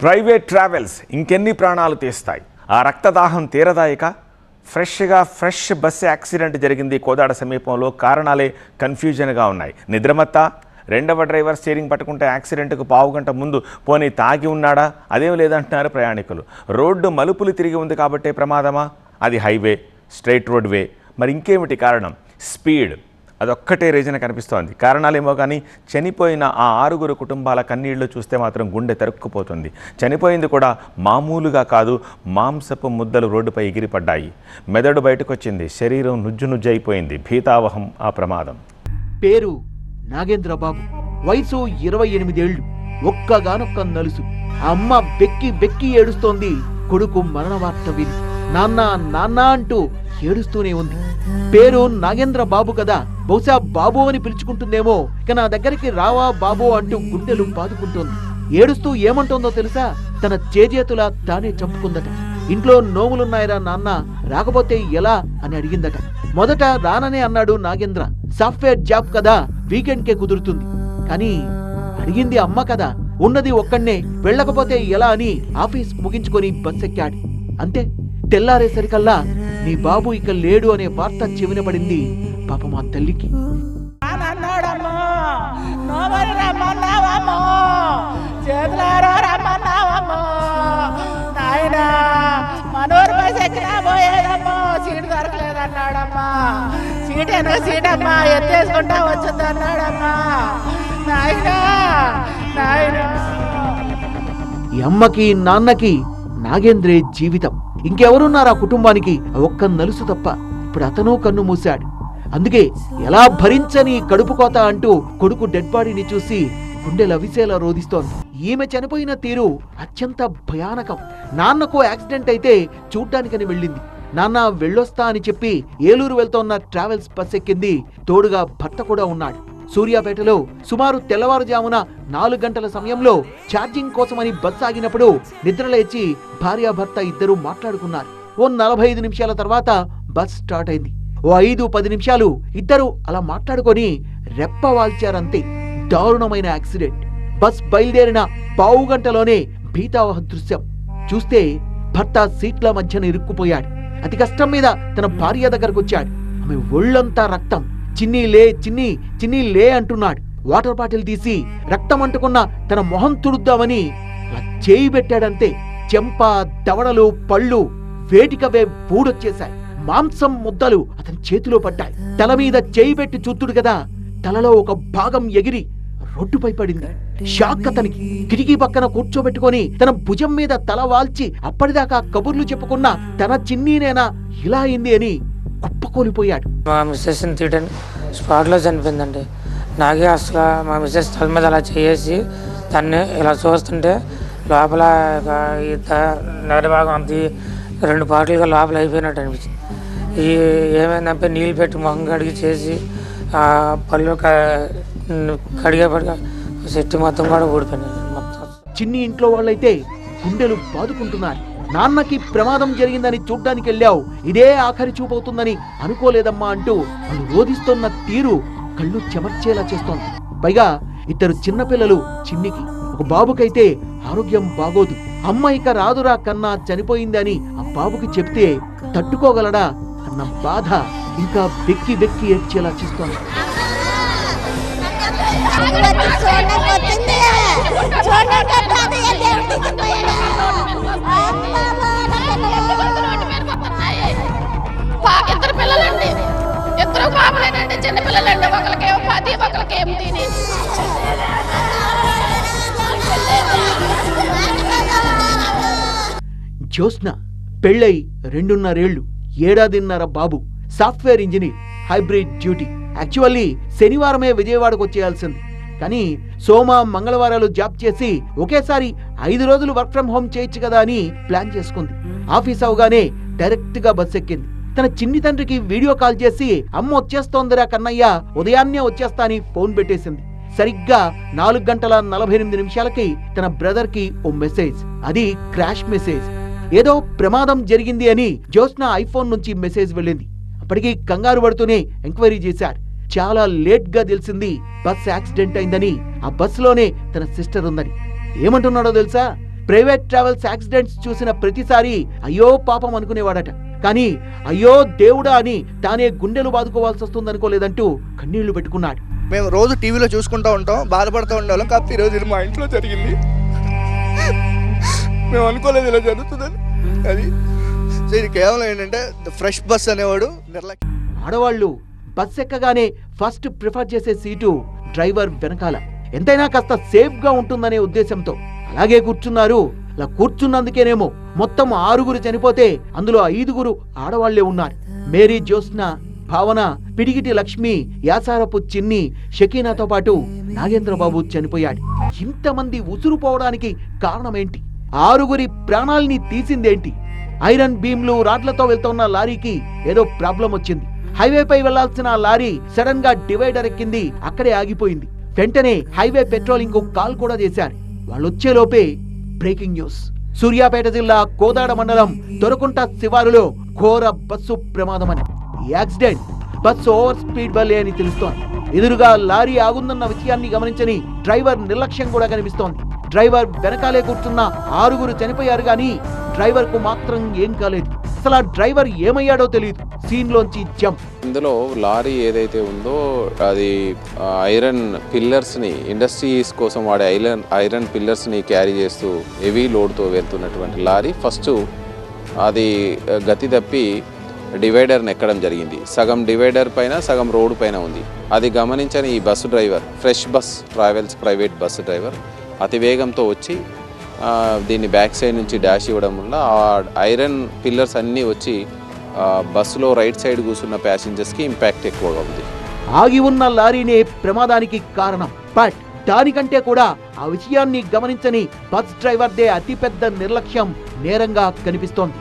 Private travels ఇంకెన్ని ప్రాణాలు తీస్తాయి? ఆ రక్తదాహం తీరదాయిక? ఫ్రెష్ బస్సు యాక్సిడెంట్ జరిగింది కోదాడ సమీపంలో. కారణాలే కన్ఫ్యూజన్గా ఉన్నాయి. నిద్రమత్తా? రెండవ డ్రైవర్ స్టీరింగ్ పట్టుకుంటే యాక్సిడెంట్కు పావుగంట ముందు పోనీ తాగి ఉన్నాడా? అదేం లేదంటున్నారు ప్రయాణికులు. రోడ్డు మలుపులు తిరిగి ఉంది కాబట్టే ప్రమాదమా? అది హైవే, స్ట్రైట్ రోడ్ వే. మరి ఇంకేమిటి కారణం? స్పీడ్, అదొక్కటే రీజన్ కనిపిస్తోంది. కారణాలేమో కానీ చనిపోయిన ఆ 6 కుటుంబాల కన్నీళ్లు చూస్తే మాత్రం గుండె తరుక్కుపోతుంది. చనిపోయింది కూడా మామూలుగా కాదు, మాంసపు ముద్దలు రోడ్డుపై ఎగిరిపడ్డాయి. మెదడు బయటకొచ్చింది, శరీరం నుజ్జు అయిపోయింది. భీతావహం ఆ ప్రమాదం. పేరు నాగేంద్ర బాబు, వయసు 28 ఏళ్లు. ఒక్కగానొక్క నలుసు. ఆ అమ్మ వెక్కి ఏడుస్తోంది కొడుకు మరణ వార్త విని. నాన్న నాన్న అంటూ ఏడుస్తూనే ఉంది. పేరు నాగేంద్ర బాబు కదా, బహుశా బాబు అని పిలుచుకుంటుందేమో. ఇక నా దగ్గరికి రావా బాబు అంటూ గుండెలు బాదుకుంటోంది. ఏడుస్తూ ఏమంటోందో తెలుసా? తన చేజేతులా తానే చంపుకుందట. ఇంట్లో నోములున్నాయిరా నాన్న, రాకపోతే ఎలా అని అడిగిందట. మొదట రాననే అన్నాడు నాగేంద్ర. సాఫ్ట్వేర్ జాబ్ కదా, వీకెండ్కే కుదురుతుంది. కానీ అడిగింది అమ్మ కదా, ఉన్నది ఒక్కడే, వెళ్ళకపోతే ఎలా అని ఆఫీస్ ముగించుకొని బస్ ఎక్కాడు. అంతే, తెల్లారేసరికల్లా నీ బాబు ఇక లేడు అనే వార్త చెవినపడింది పాప మా తల్లికి. మనోరు బస్ ఎక్కినా పోయేదమ్మో, సీటు దొరకలేదన్నాడమ్మా. సీటమ్మా ఎత్తేసుకుంటా వచ్చింది అన్నాడమ్మా. ఈ అమ్మకి నాన్నకి నాగేంద్రే జీవితం. ఇంకెవరున్నారా కుటుంబానికి? ఒక్క నలుసు తప్ప. ఇప్పుడు అతను కన్ను మూశాడు. అందుకే ఎలా భరించని కడుపు కోత అంటూ కొడుకు డెడ్ బాడీని చూసి గుండెలవిసేలా రోధిస్తోంది. ఈమె చనిపోయిన తీరు అత్యంత భయానకం. నాన్నకు యాక్సిడెంట్ అయితే చూడ్డానికని వెళ్ళింది. నాన్న వెళ్ళొస్తా అని చెప్పి ఏలూరు వెళ్తోన్న ట్రావెల్స్ బస్ ఎక్కింది. తోడుగా భర్త కూడా ఉన్నాడు. సూర్యాపేటలో సుమారు తెల్లవారుజామున 4 గంటల సమయంలో ఛార్జింగ్ కోసమని బస్ ఆగినప్పుడు నిద్రలేచి భార్యాభర్త ఇద్దరు మాట్లాడుకున్నారు. ఓ 45 నిమిషాల తర్వాత బస్ స్టార్ట్ అయింది. ఓ 5-10 నిమిషాలు ఇద్దరు అలా మాట్లాడుకొని రెప్ప వాల్చారంతే. దారుణమైన యాక్సిడెంట్. బస్ బయలుదేరిన పావుగంటలోనే భీతావహ దృశ్యం. చూస్తే భర్త సీట్ల మధ్యన ఇరుక్కుపోయాడు. అతి కష్టం మీద తన భార్య దగ్గరకు వచ్చాడు. ఆమె ఒళ్ళంతా రక్తం. చిన్ని లే అంటున్నాడు. వాటర్ బాటిల్ తీసి రక్తం అంటుకున్న తన మొహం తుడుద్దామని అలా చేయి పెట్టాడంతే. చెంప, దవడలు, పళ్ళు వేటికవే పూడొచ్చేశాయి. మాంసం ముద్దలు అతని చేతిలో పడ్డాయి. తల మీద చేయి పెట్టి చూతుడు కదా, తలలో ఒక భాగం ఎగిరి రోడ్డుపై పడింది. షాక్ అతనికి. కిటికీ పక్కన కూర్చోబెట్టుకొని తన భుజం మీద తల వాల్చి అప్పటిదాకా కబుర్లు చెప్పుకున్న తన చిన్నీనేనా ఇలా అయింది అని కుప్పకూలిపోయాడు. మా మిస్సెస్ తీయడానికి స్పాట్లో చనిపోయిందండి. నాకే అసలు మా మిస్సెస్ తల మీద అలా చేసి దాన్ని ఇలా చూస్తుంటే లోపల నడి భాగం అంత 2 పాటలుగా లోపల అయిపోయినట్టు అనిపించింది. ఏమైందంటే నీళ్ళు పెట్టి మొహం కడిగి చేసి పళ్ళు కడిగేపడిగా చెట్టు మొత్తం కూడా ఊడిపోయినాయి. మొత్తం చిన్ని ఇంట్లో వాళ్ళైతే గుండెలు బాదుకుంటున్నారు. నాన్నకి ప్రమాదం జరిగిందని చూడ్డానికి వెళ్ళావు, ఇదే ఆఖరి చూపవుతుందని అనుకోలేదమ్మా అంటూ వాళ్ళు రోధిస్తున్న తీరు కళ్ళు చెమర్చేలా చేస్తోంది. పైగా 2 చిన్నపిల్లలు చిన్నికి. ఒక బాబుకైతే ఆరోగ్యం బాగోదు. అమ్మ ఇక రాదురా కన్నా చనిపోయిందని ఆ బాబుకి చెప్తే తట్టుకోగలడా అన్న బాధ ఇంకా వెక్కి ఏడ్చేలా చేస్తోంది. ఇద్దరు పిల్లలండి, ఇద్దరు పాపలేనండి, చిన్న పిల్లలండి. ఒకరికేమో 10, ఒకరికేమో తిని. జ్యోత్స్న పెళ్ళై 2.5 ఏళ్లు, 1.5 బాబు. Software engineer, hybrid duty. Actually శనివారమే విజయవాడకు వచ్చేయాల్సింది. కానీ సోమ, మంగళవారాలు జాబ్ చేసి ఒకేసారి 5 రోజులు వర్క్ ఫ్రం హోమ్ చేయొచ్చు కదా అని ప్లాన్ చేసుకుంది. ఆఫీస్ అవగానే డైరెక్ట్ గా బస్ ఎక్కింది. తన చిన్ని తండ్రికి వీడియో కాల్ చేసి అమ్మ వచ్చేస్తోందిరా కన్నయ్య, ఉదయాన్నే వచ్చేస్తా అని ఫోన్ పెట్టేసింది. సరిగ్గా 4 గంటల 48 నిమిషాలకి తన బ్రదర్ కి ఓ మెసేజ్. అది క్రాష్ మెసేజ్. ఏదో ప్రమాదం జరిగింది అని జ్యోత్స్న ఐఫోన్ నుంచి మెసేజ్ వెళ్ళింది. అప్పటికి కంగారు పడుతూనే ఎంక్వైరీ చేశాడు. చాలా లేట్ గా తెలిసింది బస్ యాక్సిడెంట్ అయిందని. ఆ బస్సులోనే తన సిస్టర్ ఉందని. ఏమంటున్నాడో తెలుసా? ప్రైవేట్ ట్రావెల్స్ యాక్సిడెంట్స్ చూసిన ప్రతిసారి అయ్యో పాపం అనుకునేవాడట. కానీ అయ్యో దేవుడా అని తానే గుండెలు బాదుకోవాల్సి వస్తుందనుకోలేదంటూ కన్నీళ్లు పెట్టుకున్నాడు. మేము రోజు టీవీలో చూసుకుంటూ ఉంటాం, బాధపడుతూ ఉండేవాళ్ళం. కాకపోతే ఈరోజు ఇది మా ఇంట్లో జరిగింది. మేము అనుకోలేదు ఇలా జరుగుతుందని. అది ఇది కేవలం ఏంటంటే ఫ్రెష్ బస్ అనేవాడు నిర్లక్ష్యం. ఆడవాళ్లు బస్ ఎక్కగానే ఫస్ట్ ప్రిఫర్ చేసే సీటు డ్రైవర్ వెనకాల, ఎంతైనా కాస్త సేఫ్ గా ఉంటుందనే ఉద్దేశంతో అలాగే కూర్చున్నారు. అలా కూర్చున్నందుకేనేమో మొత్తం 6 చనిపోతే అందులో 5 ఆడవాళ్లే ఉన్నారు. మేరీ జ్యోత్స్న, భావన, పిడిగిటి లక్ష్మి, యాసారపు చిన్ని, షకీనాతో పాటు నాగేంద్రబాబు చనిపోయాడు. ఇంతమంది ఉసురు పోవడానికి కారణమేంటి? 6 ప్రాణాల్ని తీసిందేంటి? ఐరన్ బీమ్లు రాడ్లతో వెళ్తున్న లారీకి ఏదో ప్రాబ్లం వచ్చింది. హైవేపై వెళ్లాల్సిన లారీ సడన్ గా డివైడర్ ఎక్కింది, అక్కడే ఆగిపోయింది. వెంటనే హైవే పెట్రోలింగ్ కు కాల్ కూడా చేశారు. వాళ్ళొచ్చేలోపే బ్రేకింగ్ న్యూస్. సూర్యాపేట జిల్లా కోదాడ మండలం దొరకుంట శివారులో ఘోర బస్సు ప్రమాదమని. ఈ యాక్సిడెంట్ బస్సు ఓవర్ స్పీడ్ వల్లే అని తెలుస్తోంది. ఎదురుగా లారీ ఆగుందన్న విషయాన్ని గమనించని డ్రైవర్ నిర్లక్ష్యం కూడా కనిపిస్తోంది. డ్రైవర్ వెనకాలే కూర్చున్న 6 చనిపోయారు గాని డ్రైవర్ కు మాత్రం ఏం కాలేదు. అసలు ఆ డ్రైవర్ ఏమయ్యాడో తెలియదు. సీన్ లోంచి జంప్. ఇందులో లారీ ఏదైతే ఉందో అది ఐరన్ పిల్లర్స్ని, ఇండస్ట్రీస్ కోసం వాడే ఐరన్ పిల్లర్స్ని క్యారీ చేస్తూ హెవీ లోడ్తో వెళ్తున్నటువంటి లారీ ఫస్ట్ అది గతి తప్పి డివైడర్ని ఎక్కడం జరిగింది. సగం డివైడర్ పైన, సగం రోడ్డు పైన ఉంది. అది గమనించని ఈ bus driver, fresh bus travels private bus driver అతి వేగంతో వచ్చి దీన్ని బ్యాక్ సైడ్ నుంచి డాష్ ఇవ్వడం వల్ల ఆ ఐరన్ పిల్లర్స్ అన్నీ వచ్చి బస్సులో రైట్ సైడ్ కూర్చున్న ప్యాసింజర్స్కి ఇంపాక్ట్ ఎక్కువగా ఉంది. ఆగి ఉన్న లారీనే ప్రమాదానికి కారణం. బట్ దానికంటే కూడా ఆ విషయాన్ని గమనించని బస్ డ్రైవర్దే అతిపెద్ద నిర్లక్ష్యం నేరంగా కనిపిస్తోంది.